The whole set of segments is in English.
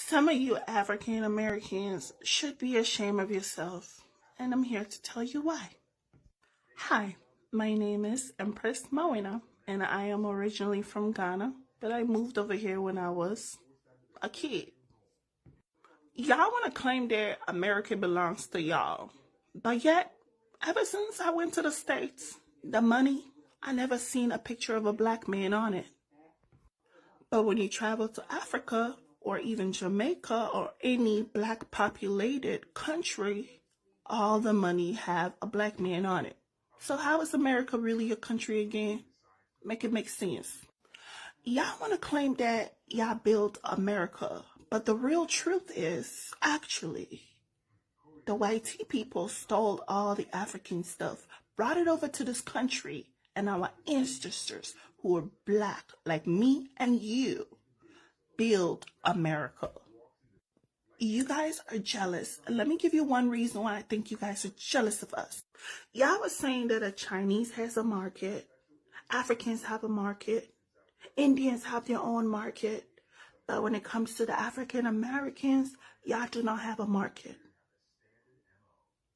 Some of you African Americans should be ashamed of yourself, and I'm here to tell you why. Hi, my name is Empress Mawina, and I am originally from Ghana, but I moved over here when I was a kid. Y'all want to claim that America belongs to y'all, but yet, ever since I went to the States, the money, I never seen a picture of a black man on it. But when you travel to Africa, or even Jamaica, or any black populated country, all the money have a black man on it. So how is America really your country again? Make it make sense. Y'all want to claim that y'all built America, but the real truth is, actually, the white people stole all the African stuff, brought it over to this country, and our ancestors, who were black like me and you, build America. You guys are jealous. Let me give you one reason why I think you guys are jealous of us. Y'all was saying that a Chinese has a market, Africans have a market, Indians have their own market, but when it comes to the African Americans, y'all do not have a market.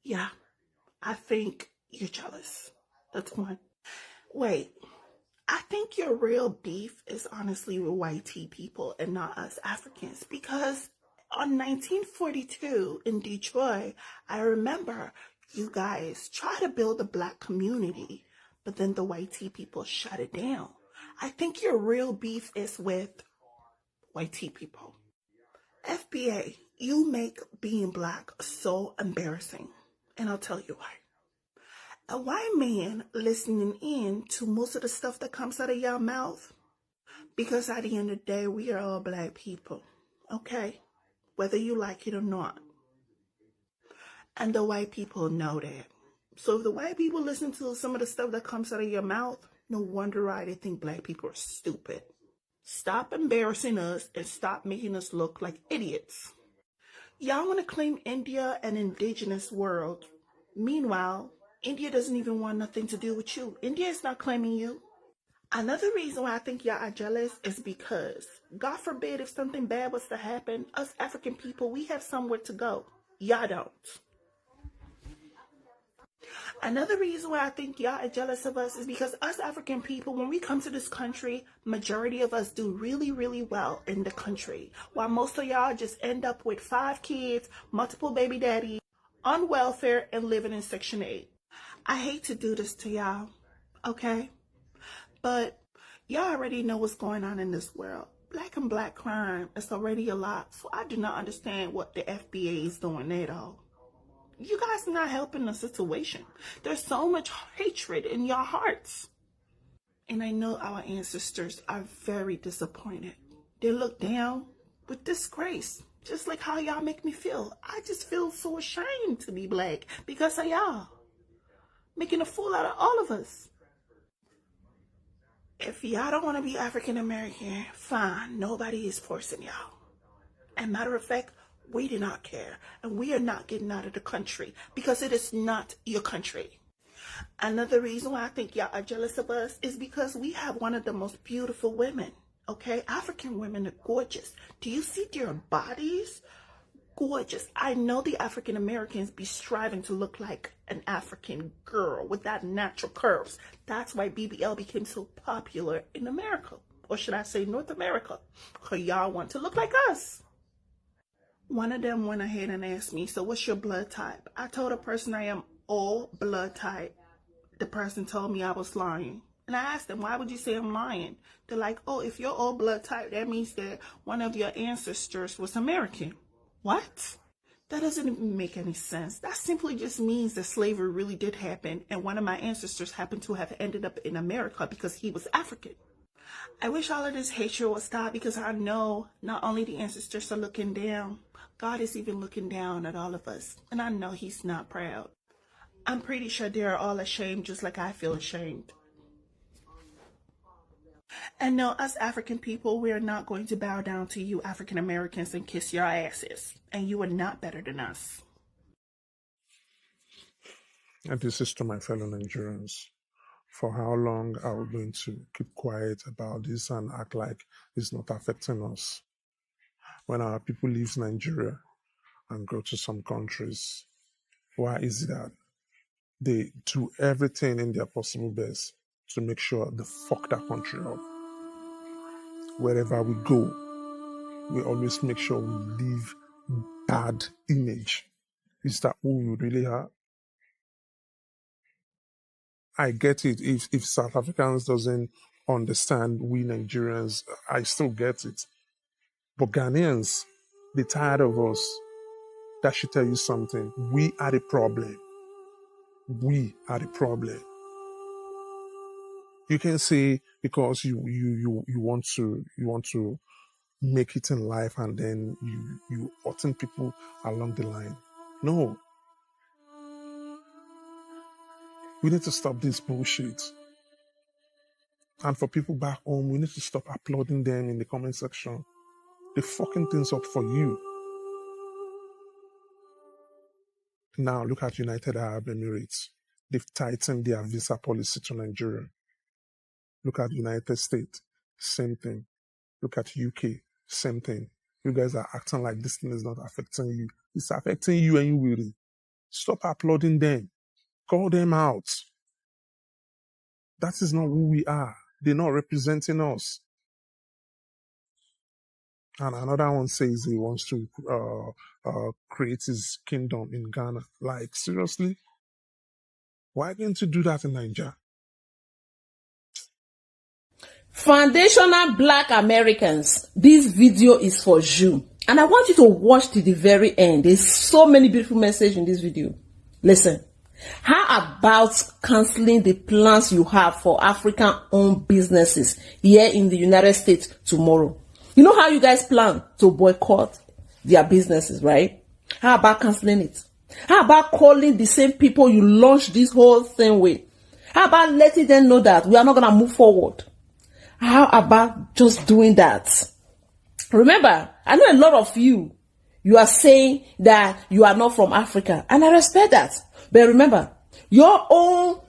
Yeah, I think you're jealous. That's one. Wait, I think your real beef is honestly with white people and not us Africans, because on 1942 in Detroit, I remember you guys tried to build a black community, but then the white people shut it down. I think your real beef is with white people. FBA, you make being black so embarrassing, and I'll tell you why. A white man listening in to most of the stuff that comes out of your mouth, because at the end of the day, we are all black people, okay? Whether you like it or not. And the white people know that. So if the white people listen to some of the stuff that comes out of your mouth, no wonder why they think black people are stupid. Stop embarrassing us and stop making us look like idiots. Y'all want to claim India an indigenous world. Meanwhile, India doesn't even want nothing to do with you. India is not claiming you. Another reason why I think y'all are jealous is because, God forbid, if something bad was to happen, us African people, we have somewhere to go. Y'all don't. Another reason why I think y'all are jealous of us is because us African people, when we come to this country, majority of us do really, really well in the country, while most of y'all just end up with 5 kids, multiple baby daddies, on welfare, and living in Section 8. I hate to do this to y'all, okay? But y'all already know what's going on in this world. Black and black crime is already a lot, so I do not understand what the FBA is doing at all. You guys are not helping the situation. There's so much hatred in your hearts. And I know our ancestors are very disappointed. They look down with disgrace, just like how y'all make me feel. I just feel so ashamed to be black because of y'all, making a fool out of all of us. If y'all don't want to be African American, fine. Nobody is forcing y'all. And matter of fact, we do not care. And we are not getting out of the country because it is not your country. Another reason why I think y'all are jealous of us is because we have one of the most beautiful women. Okay? African women are gorgeous. Do you see their bodies? Gorgeous. I know the African Americans be striving to look like an African girl with that natural curves. That's why BBL became so popular in America, or should I say North America, because y'all want to look like us. One of them went ahead and asked me, so what's your blood type? I told a person I am O blood type. The person told me I was lying. And I asked them, why would you say I'm lying? They're like, oh, if you're O blood type, that means that one of your ancestors was American. What? That doesn't even make any sense. That simply just means that slavery really did happen, and one of my ancestors happened to have ended up in America because he was African. I wish all of this hatred would stop, because I know not only the ancestors are looking down, God is even looking down at all of us, and I know he's not proud. I'm pretty sure they're all ashamed just like I feel ashamed. And no, us African people, we are not going to bow down to you African Americans and kiss your asses. And you are not better than us. And this is to my fellow Nigerians. For how long are we going to keep quiet about this and act like it's not affecting us? when our people leave Nigeria and go to some countries, why is it that they do everything in their possible best to make sure they fuck that country up? Wherever we go, we always make sure we leave bad image. Is that who we really are? I get it. If South Africans doesn't understand we Nigerians, I still get it. But Ghanaians, they're tired of us. That should tell you something. We are the problem. We are the problem. You can say because you want to make it in life and then you hurting people along the line. No. We need to stop this bullshit. And for people back home, we need to stop applauding them in the comment section. They're fucking things up for you. Now look at United Arab Emirates. They've tightened their visa policy to Nigeria. Look at United States, same thing. Look at UK, same thing. You guys are acting like this thing is not affecting you. It's affecting you and you will. Stop applauding them. Call them out. That is not who we are. They're not representing us. And another one says he wants to create his kingdom in Ghana. Like, seriously? Why didn't you do that in Nigeria? Foundational Black Americans, this video is for you. And I want you to watch to the very end. There's so many beautiful messages in this video. Listen. How about canceling the plans you have for African-owned businesses here in the United States tomorrow? You know how you guys plan to boycott their businesses, right? How about canceling it? How about calling the same people you launched this whole thing with? How about letting them know that we are not going to move forward? How about just doing that? Remember, I know a lot of you are saying that you are not from Africa, and I respect that. But remember, your own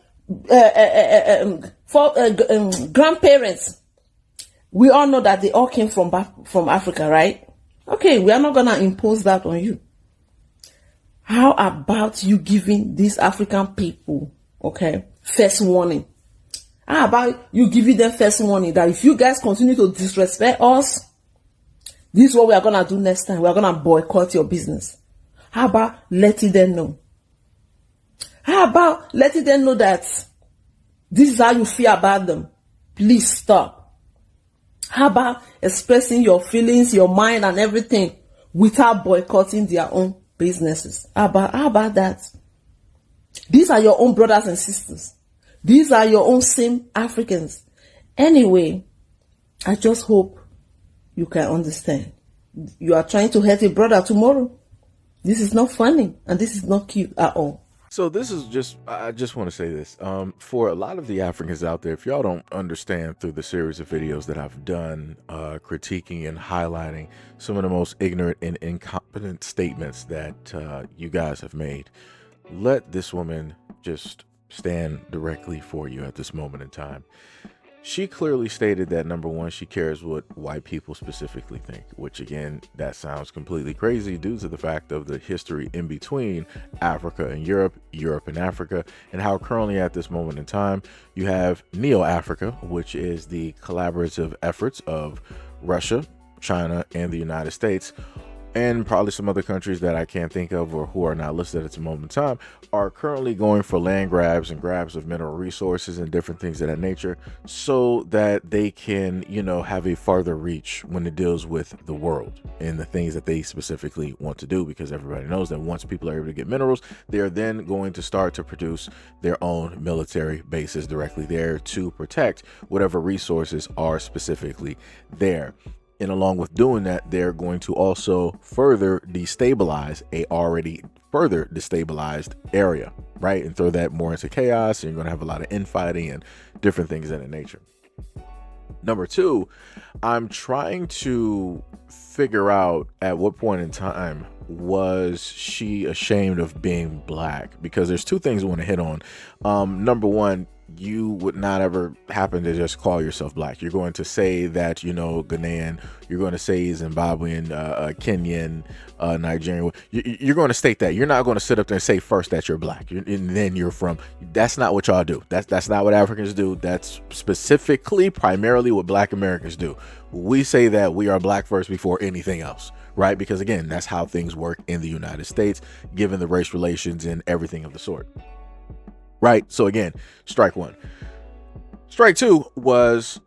grandparents, we all know that they all came from Africa, right? Okay, we are not going to impose that on you. How about you giving these African people, okay, first warning? How about you giving them first warning that if you guys continue to disrespect us, this is what we are going to do next time. We are going to boycott your business. How about letting them know? How about letting them know that this is how you feel about them? Please stop. How about expressing your feelings, your mind, and everything without boycotting their own businesses? How about that? These are your own brothers and sisters. These are your own same Africans. Anyway, I just hope you can understand. You are trying to hurt a brother tomorrow. This is not funny, and this is not cute at all. So this is just, I just want to say this, for a lot of the Africans out there, if y'all don't understand through the series of videos that I've done, critiquing and highlighting some of the most ignorant and incompetent statements that you guys have made, let this woman just stand directly for you at this moment in time. She clearly stated that, number one, she cares what white people specifically think, which again, that sounds completely crazy due to the fact of the history in between Africa and Europe, Europe and Africa, and how currently at this moment in time, you have Neo-Africa, which is the collaborative efforts of Russia, China, and the United States, and probably some other countries that I can't think of or who are not listed at the moment in time, are currently going for land grabs and grabs of mineral resources and different things of that nature so that they can, you know, have a farther reach when it deals with the world and the things that they specifically want to do, because everybody knows that once people are able to get minerals, they are then going to start to produce their own military bases directly there to protect whatever resources are specifically there. And along with doing that, they're going to also further destabilize a already further destabilized area, right? And throw that more into chaos. And you're going to have a lot of infighting and different things of that nature. Number two, I'm trying to figure out at what point in time was she ashamed of being black? Because there's two things I want to hit on. Number one, you would not ever happen to just call yourself black. You're going to say that, you know, Ghanaian, you're going to say Zimbabwean, Kenyan, Nigerian. You're going to state that. You're not going to sit up there and say first that you're black and then you're from. That's not what y'all do. That's not what Africans do. That's specifically, primarily what Black Americans do. We say that we are black first before anything else, right? Because again, that's how things work in the United States, given the race relations and everything of the sort. Right. So again, strike one. Strike two was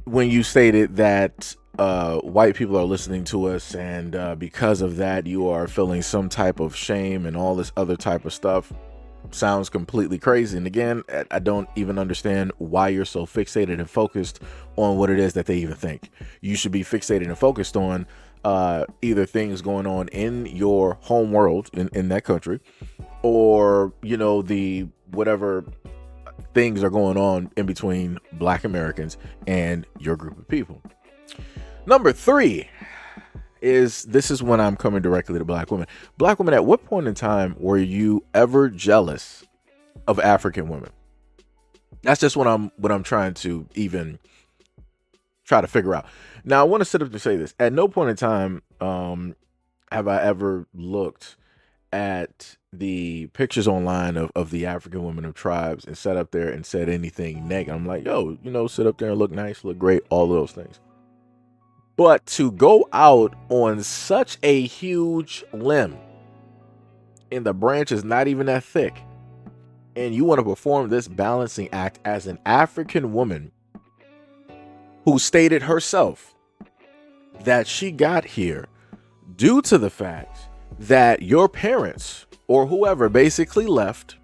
when you stated that white people are listening to us, and because of that, you are feeling some type of shame and all this other type of stuff. Sounds completely crazy. And again, I don't even understand why you're so fixated and focused on what it is that they even think. You should be fixated and focused on either things going on in your home world in that country, or, you know, the whatever things are going on in between Black Americans and your group of people. Number three is, this is when I'm coming directly to Black women. Black women, at what point in time were you ever jealous of African women? That's just what I'm trying to even try to figure out. Now, I want to sit up and say this. At no point in time have I ever looked at the pictures online of the African women of tribes and sat up there and said anything negative. I'm like, yo, you know, sit up there and look nice, look great, all of those things. But to go out on such a huge limb, and the branch is not even that thick, and you want to perform this balancing act as an African woman who stated herself that she got here due to the fact that your parents or whoever basically left,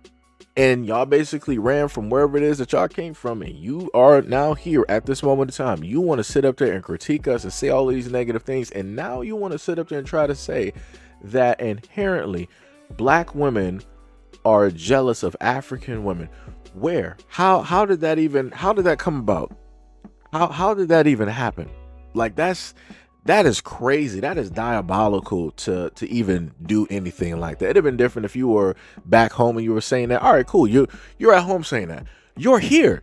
and y'all basically ran from wherever it is that y'all came from, and you are now here at this moment in time. You want to sit up there and critique us and say all of these negative things, and now you want to sit up there and try to say that inherently Black women are jealous of African women. Where? How did that come about? How did that even happen? Like, that is crazy. That is diabolical to even do anything like that. It'd have been different if you were back home and you were saying that. All right, cool. You're at home saying that. You're here.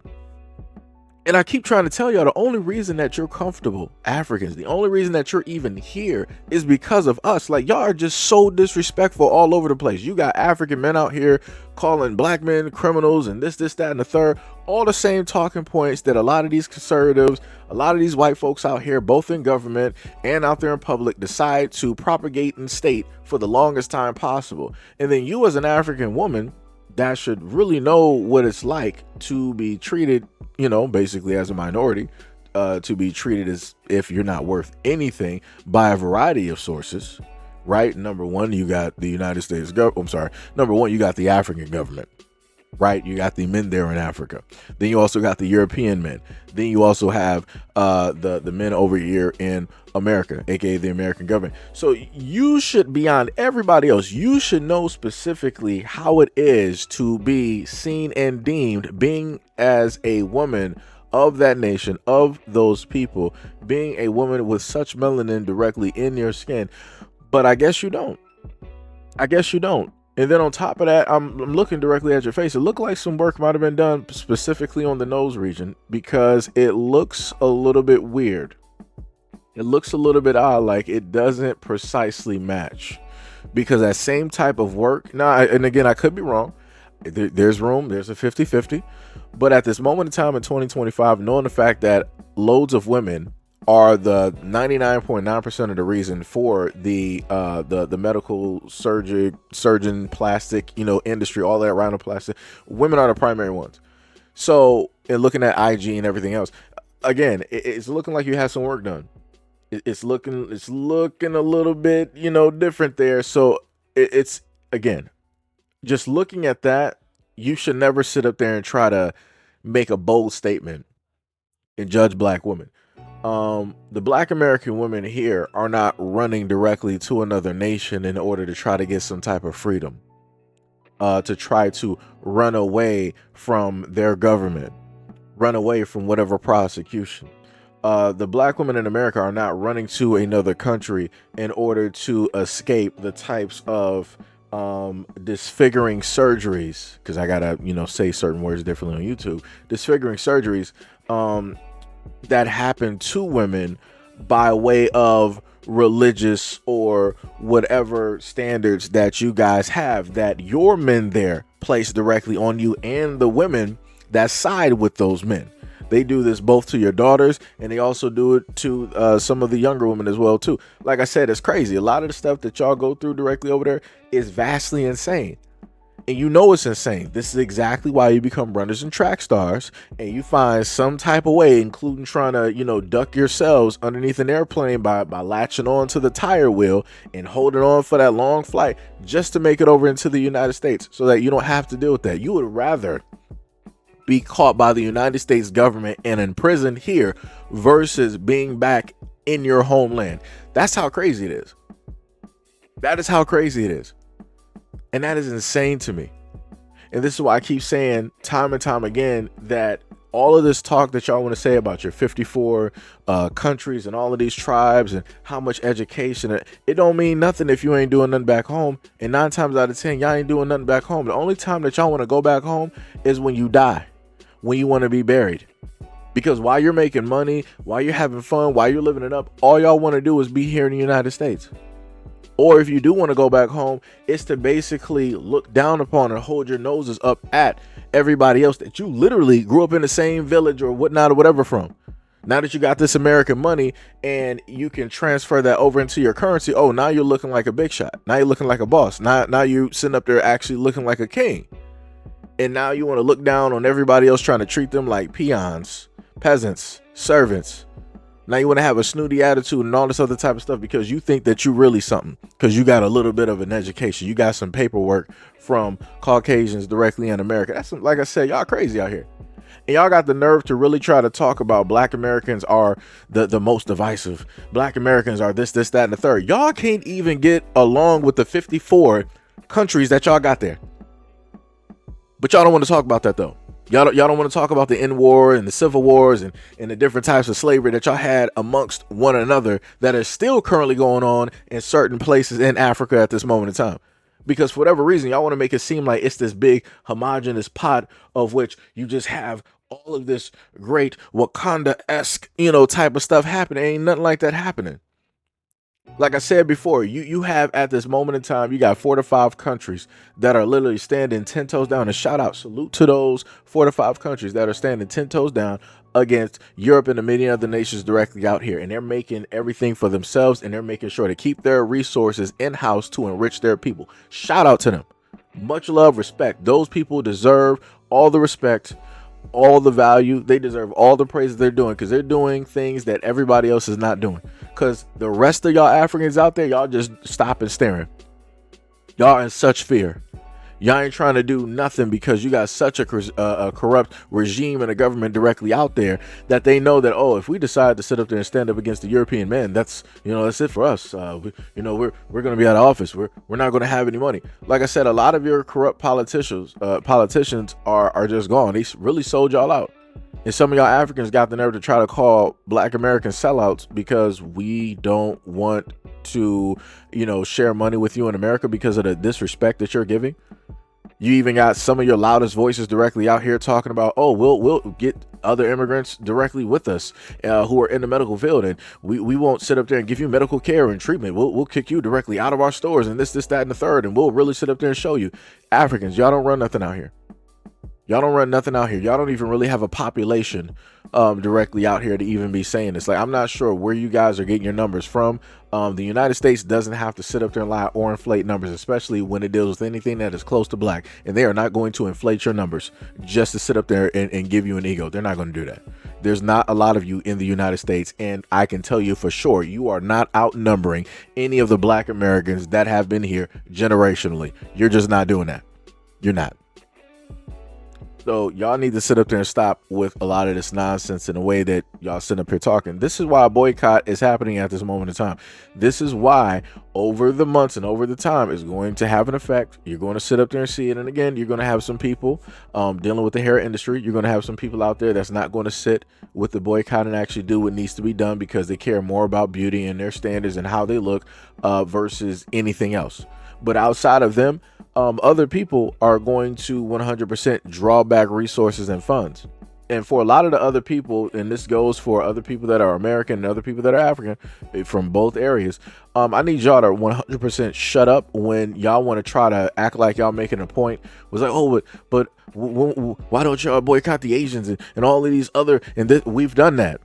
And I keep trying to tell y'all, the only reason that you're comfortable, Africans, the only reason that you're even here is because of us. Like, y'all are just so disrespectful all over the place. You got African men out here calling Black men criminals and this, that, and the third. All the same talking points that a lot of these conservatives, a lot of these white folks out here, both in government and out there in public, decide to propagate and state for the longest time possible. And then you, as an African woman that should really know what it's like to be treated, you know, basically as a minority, to be treated as if you're not worth anything by a variety of sources, right? Number one, you got the United States government. Number one, you got the African government, right? You got the men there in Africa. Then you also got the European men. Then you also have the men over here in America, aka the American government. So you should, beyond everybody else, you should know specifically how it is to be seen and deemed, being as a woman of that nation, of those people, being a woman with such melanin directly in your skin. But I guess you don't. And then on top of that, I'm looking directly at your face. It looked like some work might have been done specifically on the nose region, because it looks a little bit weird. It looks a little bit odd, like it doesn't precisely match. Because that same type of work, now, and again, I could be wrong. There's room, there's a 50-50. But at this moment in time in 2025, knowing the fact that loads of women are the 99.9% of the reason for the medical surgeon, plastic, you know, industry, all that rhinoplasty, women are the primary ones. So, in looking at IG and everything else, again, it's looking like you have some work done. It's looking a little bit, you know, different there. So it's, again, just looking at that, you should never sit up there and try to make a bold statement and judge Black women. The Black American women here are not running directly to another nation in order to try to get some type of freedom, to try to run away from their government, run away from whatever prosecution. The Black women in America are not running to another country in order to escape the types of disfiguring surgeries, because I gotta, say certain words differently on YouTube, disfiguring surgeries that happen to women by way of religious or whatever standards that you guys have, that your men there place directly on you and the women that side with those men. They do this both to your daughters, and they also do it to some of the younger women as well too. Like I said, it's crazy. A lot of the stuff that y'all go through directly over there is vastly insane. And you know it's insane. This is exactly why you become runners and track stars, and you find some type of way, including trying to, duck yourselves underneath an airplane by latching on to the tire wheel and holding on for that long flight just to make it over into the United States so that you don't have to deal with that. You would rather be caught by the United States government and imprisoned here versus being back in your homeland. That's how crazy it is. That is how crazy it is. And that is insane to me. And this is why I keep saying time and time again that all of this talk that y'all want to say about your 54 countries and all of these tribes and how much education, it don't mean nothing if you ain't doing nothing back home. And 9 times out of 10, y'all ain't doing nothing back home. The only time that y'all want to go back home is when you die, when you want to be buried. Because while you're making money, while you're having fun, while you're living it up, all y'all want to do is be here in the United States. Or if you do want to go back home, it's to basically look down upon and hold your noses up at everybody else that you literally grew up in the same village or whatnot or whatever from. Now that you got this American money and you can transfer that over into your currency, oh, now you're looking like a big shot. Now you're looking like a boss. Now you sitting up there actually looking like a king. And now you want to look down on everybody else, trying to treat them like peons, peasants, servants. Now you want to have a snooty attitude and all this other type of stuff because you think that you really something, because you got a little bit of an education. You got some paperwork from Caucasians directly in America. That's like I said, y'all crazy out here. And y'all got the nerve to really try to talk about Black Americans are the most divisive. Black Americans are this, that, and the third. Y'all can't even get along with the 54 countries that y'all got there. But y'all don't want to talk about that though. Y'all don't want to talk about the N-War and the Civil Wars and the different types of slavery that y'all had amongst one another that is still currently going on in certain places in Africa at this moment in time. Because for whatever reason, y'all want to make it seem like it's this big homogenous pot of which you just have all of this great Wakanda-esque, type of stuff happening. Ain't nothing like that happening. Like I said before, you have at this moment in time, you got 4 to 5 countries that are literally standing 10 toes down. And shout out, salute to those 4 to 5 countries that are standing 10 toes down against Europe and the many other nations directly out here. And they're making everything for themselves, and they're making sure to keep their resources in-house to enrich their people. Shout out to them. Much love, respect. Those people deserve all the respect, all the value. They deserve all the praise they're doing, because they're doing things that everybody else is not doing. Because the rest of y'all Africans out there, y'all just stopping staring. Y'all in such fear. Y'all ain't trying to do nothing because you got such a corrupt regime and a government directly out there that they know that, oh, if we decide to sit up there and stand up against the European men, that's it for us. We're going to be out of office. We're not going to have any money. Like I said, a lot of your corrupt politicians are just gone. They really sold y'all out. And some of y'all Africans got the nerve to try to call Black Americans sellouts because we don't want to, share money with you in America because of the disrespect that you're giving. You even got some of your loudest voices directly out here talking about, oh, we'll get other immigrants directly with us who are in the medical field, and we won't sit up there and give you medical care and treatment. We'll kick you directly out of our stores and this, that, and the third, and we'll really sit up there and show you. Africans, y'all don't run nothing out here. Y'all don't run nothing out here. Y'all don't even really have a population directly out here to even be saying this. Like, I'm not sure where you guys are getting your numbers from. The United States doesn't have to sit up there and lie or inflate numbers, especially when it deals with anything that is close to Black. And they are not going to inflate your numbers just to sit up there and give you an ego. They're not going to do that. There's not a lot of you in the United States. And I can tell you for sure, you are not outnumbering any of the Black Americans that have been here generationally. You're just not doing that. You're not. So y'all need to sit up there and stop with a lot of this nonsense in the way that y'all sit up here talking. This is why a boycott is happening at this moment in time. This is why over the months and over the time is going to have an effect. You're going to sit up there and see it. And again, you're going to have some people dealing with the hair industry. You're going to have some people out there that's not going to sit with the boycott and actually do what needs to be done because they care more about beauty and their standards and how they look versus anything else. But outside of them, other people are going to 100% draw back resources and funds. And for a lot of the other people, and this goes for other people that are American and other people that are African from both areas, I need y'all to 100% shut up when y'all want to try to act like y'all making a point. It was like, oh, but why don't y'all boycott the Asians and all of these other, and we've done that.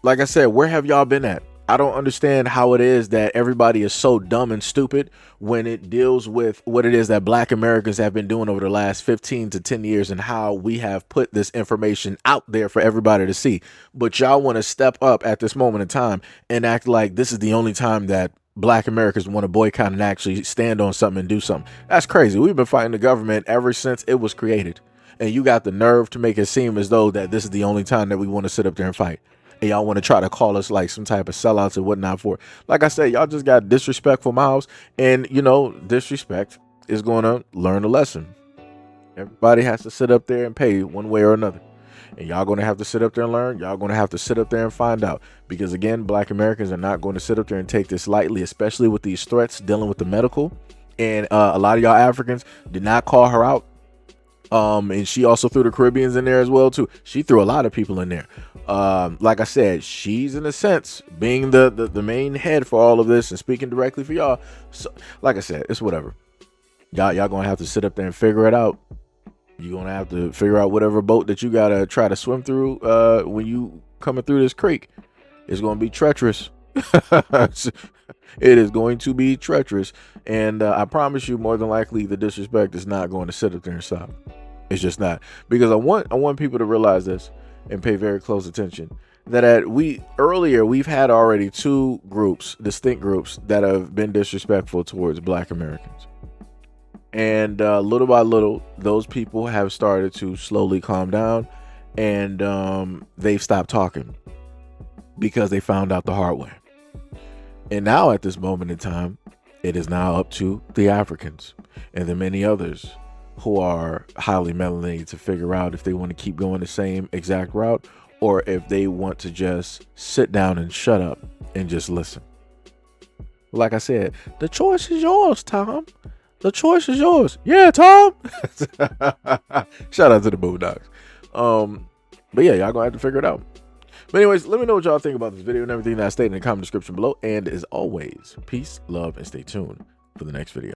Like I said, where have y'all been at? I don't understand how it is that everybody is so dumb and stupid when it deals with what it is that Black Americans have been doing over the last 15 to 10 years and how we have put this information out there for everybody to see. But y'all want to step up at this moment in time and act like this is the only time that Black Americans want to boycott and actually stand on something and do something. That's crazy. We've been fighting the government ever since it was created. And you got the nerve to make it seem as though that this is the only time that we want to sit up there and fight. And y'all want to try to call us like some type of sellouts and whatnot for it. Like I said, y'all just got disrespectful mouths. And, you know, disrespect is going to learn a lesson. Everybody has to sit up there and pay one way or another. And y'all going to have to sit up there and learn. Y'all going to have to sit up there and find out. Because, again, Black Americans are not going to sit up there and take this lightly, especially with these threats dealing with the medical. And a lot of y'all Africans did not call her out. And she also threw the Caribbeans in there as well, too. She threw a lot of people in there. Like I said, she's in a sense being the main head for all of this and speaking directly for y'all. So, like I said, it's whatever. Y'all gonna have to sit up there and figure it out. You're gonna have to figure out whatever boat that you gotta try to swim through when you coming through this creek. It's gonna be treacherous. It is going to be treacherous. And I promise you, more than likely, the disrespect is not going to sit up there and stop. It's just not. Because I want people to realize this and pay very close attention. That we've had already two groups, distinct groups, that have been disrespectful towards Black Americans. And little by little, those people have started to slowly calm down. And they've stopped talking because they found out the hard way. And now at this moment in time, it is now up to the Africans and the many others who are highly melanated to figure out if they want to keep going the same exact route or if they want to just sit down and shut up and just listen. Like I said, the choice is yours, Tom. The choice is yours. Yeah, Tom. Shout out to the Bulldogs. But yeah, y'all gonna have to figure it out. But anyways, let me know what y'all think about this video and everything that I stated in the comment description below. And as always, peace, love, and stay tuned for the next video.